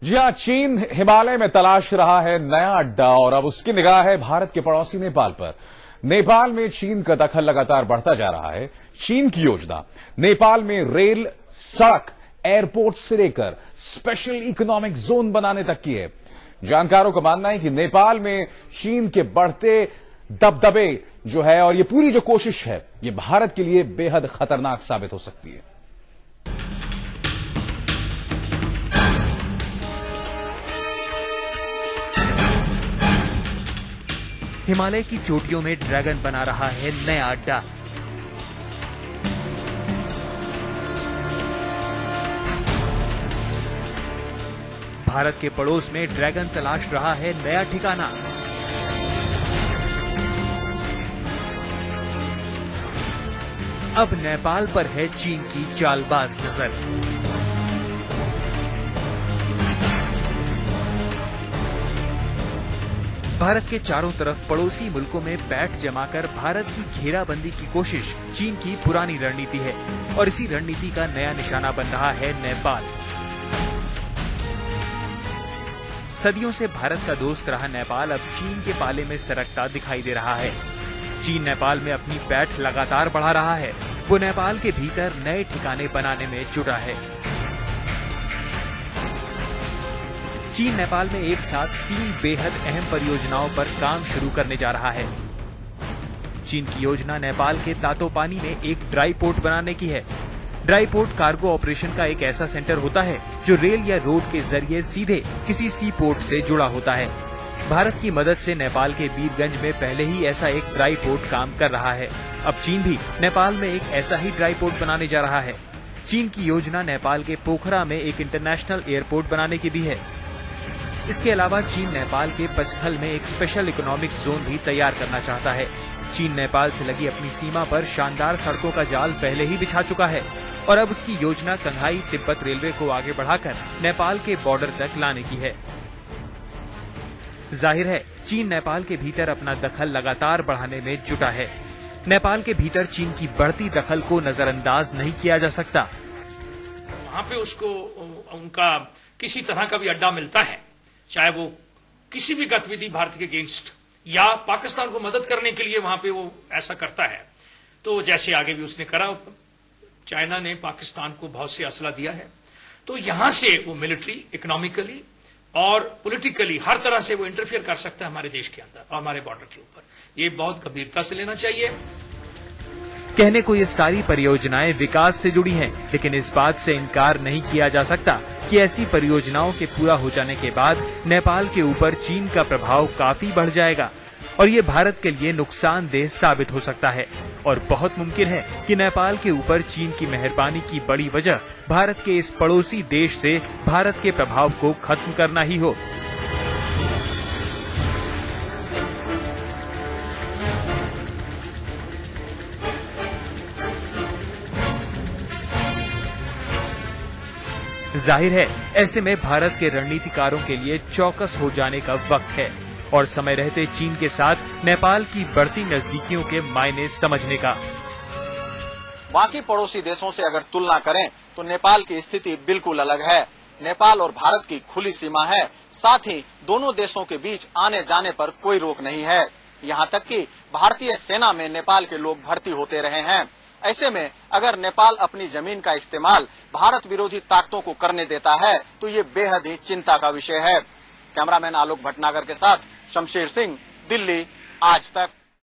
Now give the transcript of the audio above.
जी हां, चीन हिमालय में तलाश रहा है नया अड्डा और अब उसकी निगाह है भारत के पड़ोसी नेपाल पर। नेपाल में चीन का दखल लगातार बढ़ता जा रहा है। चीन की योजना नेपाल में रेल, सड़क, एयरपोर्ट से लेकर स्पेशल इकोनॉमिक जोन बनाने तक की है। जानकारों का मानना है कि नेपाल में चीन के बढ़ते दबदबे जो है और ये पूरी जो कोशिश है, ये भारत के लिए बेहद खतरनाक साबित हो सकती है। हिमालय की चोटियों में ड्रैगन बना रहा है नया अड्डा। भारत के पड़ोस में ड्रैगन तलाश रहा है नया ठिकाना। अब नेपाल पर है चीन की चालबाज नजर। भारत के चारों तरफ पड़ोसी मुल्कों में पैठ जमाकर भारत की घेराबंदी की कोशिश चीन की पुरानी रणनीति है और इसी रणनीति का नया निशाना बन रहा है नेपाल। सदियों से भारत का दोस्त रहा नेपाल अब चीन के पाले में सरकता दिखाई दे रहा है। चीन नेपाल में अपनी पैठ लगातार बढ़ा रहा है। वो नेपाल के भीतर नए ठिकाने बनाने में जुटा है। चीन नेपाल में एक साथ 3 बेहद अहम परियोजनाओं पर काम शुरू करने जा रहा है। चीन की योजना नेपाल के तातोपानी में एक ड्राई पोर्ट बनाने की है। ड्राई पोर्ट कार्गो ऑपरेशन का एक ऐसा सेंटर होता है जो रेल या रोड के जरिए सीधे किसी सी पोर्ट से जुड़ा होता है। भारत की मदद से नेपाल के वीरगंज में पहले ही ऐसा एक ड्राई पोर्ट काम कर रहा है। अब चीन भी नेपाल में एक ऐसा ही ड्राई पोर्ट बनाने जा रहा है। चीन की योजना नेपाल के पोखरा में एक इंटरनेशनल एयरपोर्ट बनाने की भी है। इसके अलावा चीन नेपाल के पचखल में एक स्पेशल इकोनॉमिक जोन भी तैयार करना चाहता है। चीन नेपाल से लगी अपनी सीमा पर शानदार सड़कों का जाल पहले ही बिछा चुका है और अब उसकी योजना कंघाई तिब्बत रेलवे को आगे बढ़ाकर नेपाल के बॉर्डर तक लाने की है। जाहिर है चीन नेपाल के भीतर अपना दखल लगातार बढ़ाने में जुटा है। नेपाल के भीतर चीन की बढ़ती दखल को नजरअंदाज नहीं किया जा सकता। वहां पे उसको उनका किसी तरह का भी अड्डा मिलता है, चाहे वो किसी भी गतिविधि भारत के अगेंस्ट या पाकिस्तान को मदद करने के लिए वहां पे वो ऐसा करता है, तो जैसे आगे भी उसने करा, चाइना ने पाकिस्तान को बहुत से असला दिया है, तो यहां से वो मिलिट्री, इकोनॉमिकली और पॉलिटिकली हर तरह से वो इंटरफियर कर सकता है हमारे देश के अंदर और हमारे बॉर्डर के ऊपर। ये बहुत गंभीरता से लेना चाहिए। कहने को ये सारी परियोजनाएं विकास से जुड़ी हैं, लेकिन इस बात से इनकार नहीं किया जा सकता कि ऐसी परियोजनाओं के पूरा हो जाने के बाद नेपाल के ऊपर चीन का प्रभाव काफी बढ़ जाएगा और ये भारत के लिए नुकसानदेह साबित हो सकता है। और बहुत मुमकिन है कि नेपाल के ऊपर चीन की मेहरबानी की बड़ी वजह भारत के इस पड़ोसी देश से भारत के प्रभाव को खत्म करना ही हो। जाहिर है ऐसे में भारत के रणनीतिकारों के लिए चौकस हो जाने का वक्त है और समय रहते चीन के साथ नेपाल की बढ़ती नजदीकियों के मायने समझने का। बाकी पड़ोसी देशों से अगर तुलना करें तो नेपाल की स्थिति बिल्कुल अलग है। नेपाल और भारत की खुली सीमा है, साथ ही दोनों देशों के बीच आने जाने पर कोई रोक नहीं है। यहाँ तक कि भारतीय सेना में नेपाल के लोग भर्ती होते रहे हैं। ऐसे में अगर नेपाल अपनी जमीन का इस्तेमाल भारत विरोधी ताकतों को करने देता है तो ये बेहद ही चिंता का विषय है। कैमरामैन आलोक भटनागर के साथ शमशेर सिंह, दिल्ली, आज तक।